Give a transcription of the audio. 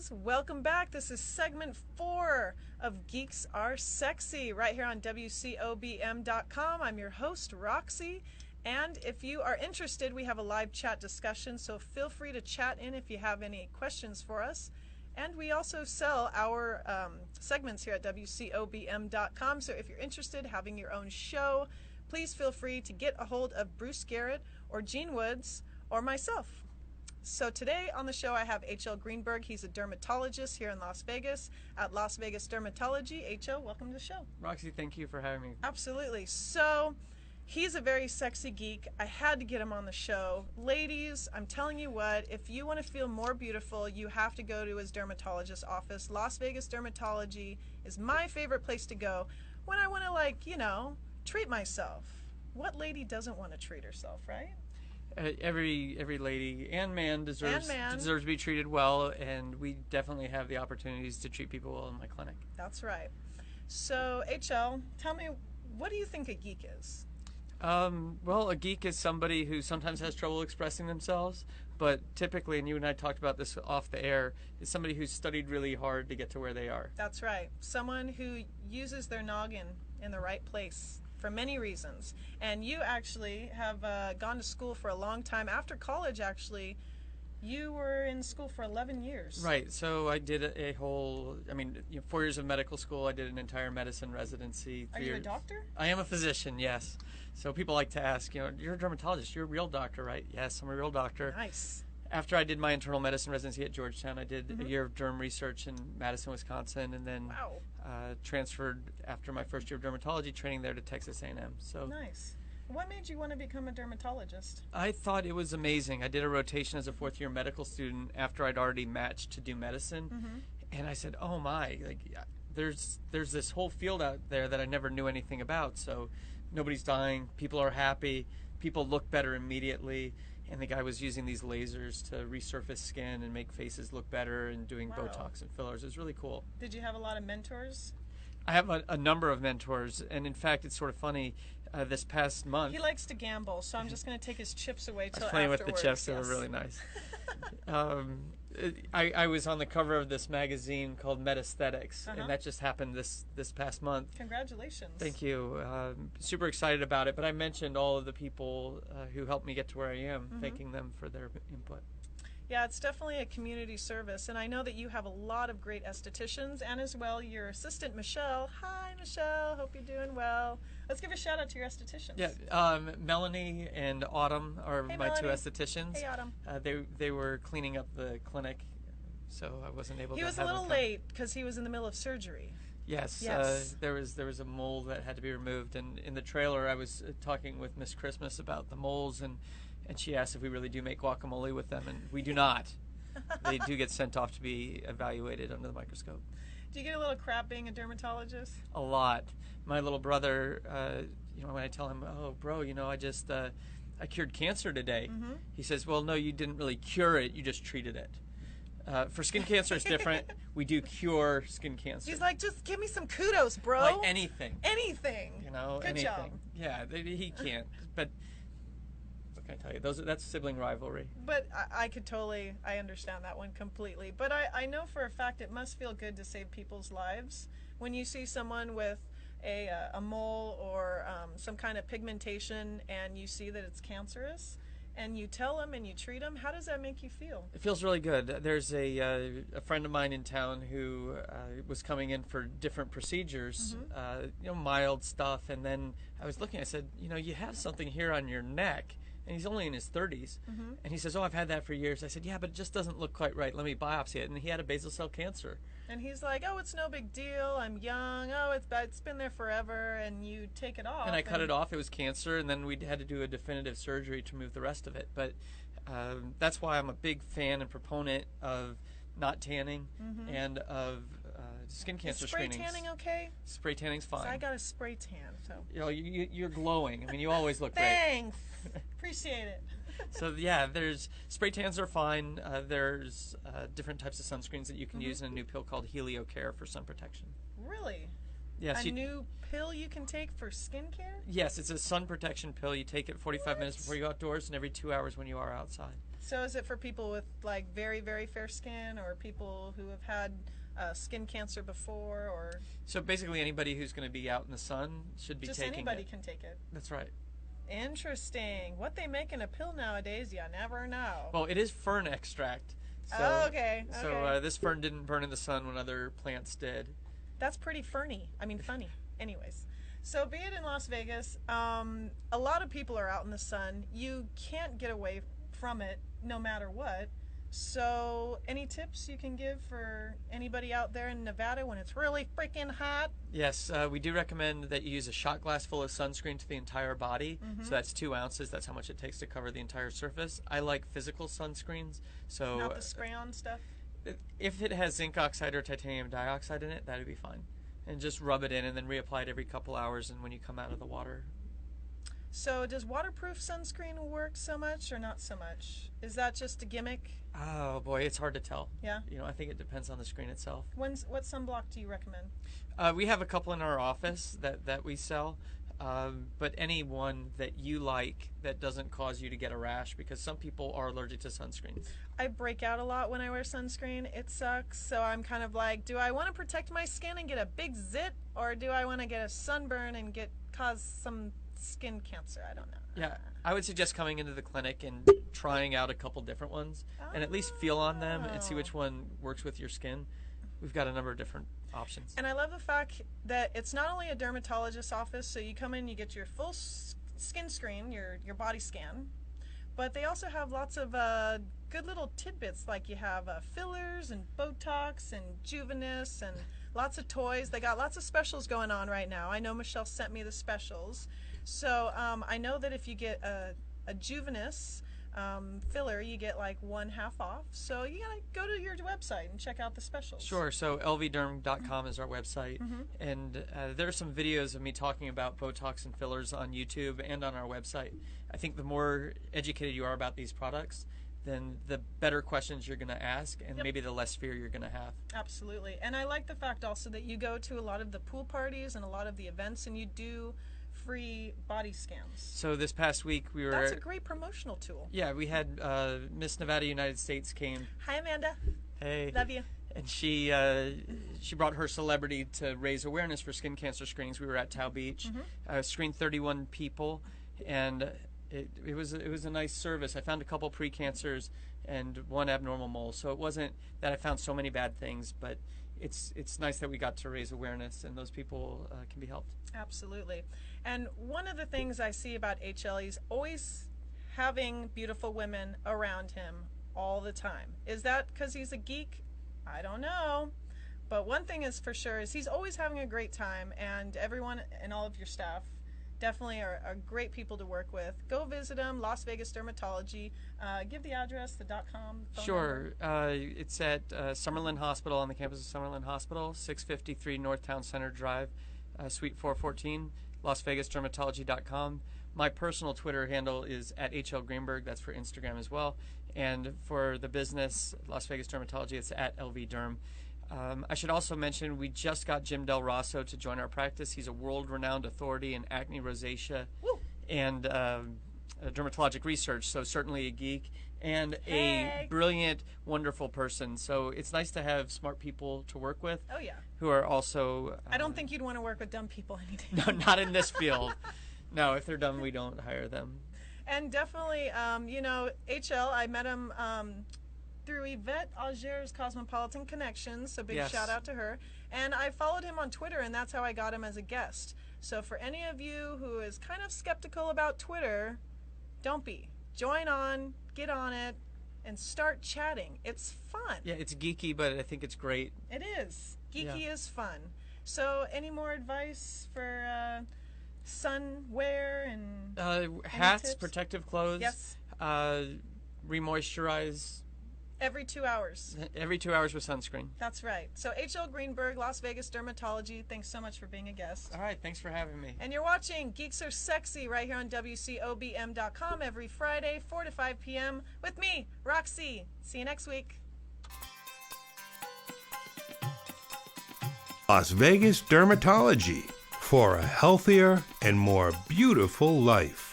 guys. Welcome back. This is segment 4 of Geeks Are Sexy right here on WCOBM.com. I'm your host, Roxy. And if you are interested, we have a live chat discussion, so feel free to chat in if you have any questions for us. And we also sell our segments here at WCOBM.com, so if you're interested in having your own show, please feel free to get a hold of Bruce Garrett or Gene Woods or myself. So today on the show I have H.L. Greenberg. He's a dermatologist here in Las Vegas at Las Vegas Dermatology. H.L., welcome to the show. Roxy, thank you for having me. Absolutely. So he's a very sexy geek. I had to get him on the show. Ladies, I'm telling you what, if you want to feel more beautiful, you have to go to his dermatologist office. Las Vegas Dermatology is my favorite place to go when I want to, treat myself. What lady doesn't want to treat herself, right? Every lady and man deserves to be treated well, and we definitely have the opportunities to treat people well in my clinic. That's right. So, HL, tell me, what do you think a geek is? Well, a geek is somebody who sometimes has trouble expressing themselves, but typically, and you and I talked about this off the air, is somebody who's studied really hard to get to where they are. That's right. Someone who uses their noggin in the right place for many reasons. And you actually have gone to school for a long time. After college, actually, you were in school for 11 years. Right. So I did a whole, 4 years of medical school. I did an entire medicine residency. Are you a doctor? I am a physician, yes. So people like to ask, you're a dermatologist. You're a real doctor, right? Yes, I'm a real doctor. Nice. After I did my internal medicine residency at Georgetown, I did a year of derm research in Madison, Wisconsin, and then transferred after my first year of dermatology training there to Texas A&M. So nice. What made you want to become a dermatologist? I thought it was amazing. I did a rotation as a fourth-year medical student after I'd already matched to do medicine, and I said, "Oh my! There's this whole field out there that I never knew anything about. So nobody's dying. People are happy. People look better immediately." And the guy was using these lasers to resurface skin and make faces look better and doing Botox and fillers. It was really cool. Did you have a lot of mentors? I have a number of mentors, and in fact, it's sort of funny. This past month, he likes to gamble, so I'm just going to take his chips away till afterwards. I was playing with the chips; they were really nice. I was on the cover of this magazine called Metaesthetics, and that just happened this past month. Congratulations! Thank you. Super excited about it. But I mentioned all of the people who helped me get to where I am, thanking them for their input. Yeah, it's definitely a community service, and I know that you have a lot of great estheticians, and as well your assistant, Michelle. Hi, Michelle. Hope you're doing well. Let's give a shout out to your estheticians. Yeah, Melanie and Autumn are my two estheticians. Hey, Autumn. They were cleaning up the clinic, so I wasn't able to. He was a little late because he was in the middle of surgery. Yes. There was a mole that had to be removed, and in the trailer I was talking with Miss Christmas about the moles, and she asked if we really do make guacamole with them, and we do not. They do get sent off to be evaluated under the microscope. Do you get a little crap being a dermatologist? A lot. My little brother, when I tell him, "Oh, bro, I cured cancer today," he says, "Well, no, you didn't really cure it. You just treated it." For skin cancer, it's different. We do cure skin cancer. He's like, just give me some kudos, bro. Like anything. Anything. Good anything. Job. Yeah, he can't. But what can I tell you? That's sibling rivalry. But I understand that one completely. But I know for a fact it must feel good to save people's lives when you see someone with a mole or some kind of pigmentation and you see that it's cancerous and you tell them and you treat them. How does that make you feel? It feels really good. There's a friend of mine in town who was coming in for different procedures, mild stuff, and then I was looking, I said, you have something here on your neck. And he's only in his 30s. And he says, "Oh, I've had that for years." I said, "Yeah, but it just doesn't look quite right. Let me biopsy it." And he had a basal cell cancer. And he's like, "Oh, it's no big deal. I'm young. Oh, it's been there forever." And you take it off. And I cut it off. It was cancer. And then we had to do a definitive surgery to remove the rest of it. But that's why I'm a big fan and proponent of not tanning and of skin cancer screenings. Spray tanning okay? Spray tanning's fine. So I got a spray tan. So you're glowing. You always look great. Thanks. Appreciate it. So yeah, there's spray tans are fine. There's different types of sunscreens that you can use in a new pill called Helio Care for sun protection. Really? Yes. A new pill you can take for skincare? Yes, it's a sun protection pill. You take it 45 minutes before you go outdoors and every 2 hours when you are outside. So is it for people with like very, very fair skin, or people who have had skin cancer before, or So basically anybody who's going to be out in the sun should be just taking anybody it. can take it? That's right. Interesting. What they make in a pill nowadays, you never know. Well, it is fern extract. So, Oh, okay. So this fern didn't burn in the sun when other plants did. That's pretty funny. Anyways, so be it in Las Vegas, a lot of people are out in the sun. You can't get away from it no matter what. So any tips you can give for anybody out there in Nevada when it's really freaking hot? Yes, we do recommend that you use a shot glass full of sunscreen to the entire body. So that's 2 ounces. That's how much it takes to cover the entire surface. I like physical sunscreens. So Not the spray-on stuff? if it has zinc oxide or titanium dioxide in it, that'd be fine. And just rub it in and then reapply it every couple hours and when you come out of the water. So does waterproof sunscreen work so much or not so much? Is that just a gimmick? Oh boy, it's hard to tell. Yeah? I think it depends on the screen itself. What sunblock do you recommend? We have a couple in our office that we sell, but any one that you like that doesn't cause you to get a rash, because some people are allergic to sunscreens. I break out a lot when I wear sunscreen. It sucks. So I'm kind of like, do I want to protect my skin and get a big zit, or do I want to get a sunburn and cause some skin cancer? I don't know. Yeah, I would suggest coming into the clinic and trying out a couple different ones and at least feel on them and see which one works with your skin. We've got a number of different options. And I love the fact that it's not only a dermatologist's office, so you come in, you get your full skin screen, your body scan, but they also have lots of good little tidbits, like you have fillers and Botox and Juvenis and lots of toys. They got lots of specials going on right now. I know Michelle sent me the specials. So I know that if you get a Juvenis filler, you get like 1/2 off. So you gotta go to your website and check out the specials. Sure. So lvderm.com is our website, and there are some videos of me talking about Botox and fillers on YouTube and on our website. I think the more educated you are about these products, then the better questions you're going to ask, and maybe the less fear you're going to have. Absolutely. And I like the fact also that you go to a lot of the pool parties and a lot of the events, and you do free body scans. So this past week we were... That's a great promotional tool. Yeah, we had Miss Nevada United States came. Hi, Amanda. Hey. Love you. And she brought her celebrity to raise awareness for skin cancer screenings. We were at Tao Beach, screened 31 people, and it was a nice service. I found a couple precancers and one abnormal mole. So it wasn't that I found so many bad things, but it's nice that we got to raise awareness, and those people can be helped. Absolutely. And one of the things I see about HL, he's always having beautiful women around him all the time. Is that because he's a geek? I don't know. But one thing is for sure is he's always having a great time, and everyone and all of your staff definitely are great people to work with. Go visit him, Las Vegas Dermatology. Give the address, the .com. Sure. It's at Summerlin Hospital, on the campus of Summerlin Hospital, 653 North Town Center Drive, Suite 414, LasVegasDermatology.com. My personal Twitter handle is at HL Greenberg. That's for Instagram as well. And for the business, Las Vegas Dermatology, it's at LVDerm. I should also mention we just got Jim Del Rosso to join our practice. He's a world-renowned authority in acne, rosacea, and dermatologic research, so certainly a geek and a brilliant, wonderful person. So it's nice to have smart people to work with. Oh, yeah. Who are also... I don't think you'd want to work with dumb people any day. No, not in this field. No, if they're dumb, we don't hire them. And definitely, HL, I met him through Yvette Auger's Cosmopolitan Connections, so big shout out to her. And I followed him on Twitter, and that's how I got him as a guest. So for any of you who is kind of skeptical about Twitter, don't be. Join on, get on it, and start chatting. It's fun. Yeah, it's geeky, but I think it's great. It is. Geeky is fun. So any more advice for sun wear and hats, protective clothes? Yes. Remoisturize. Every 2 hours. Every 2 hours with sunscreen. That's right. So HL Greenberg, Las Vegas Dermatology, thanks so much for being a guest. All right, thanks for having me. And you're watching Geeks Are Sexy right here on WCOBM.com every Friday, 4 to 5 p.m. with me, Roxy. See you next week. Las Vegas Dermatology, for a healthier and more beautiful life.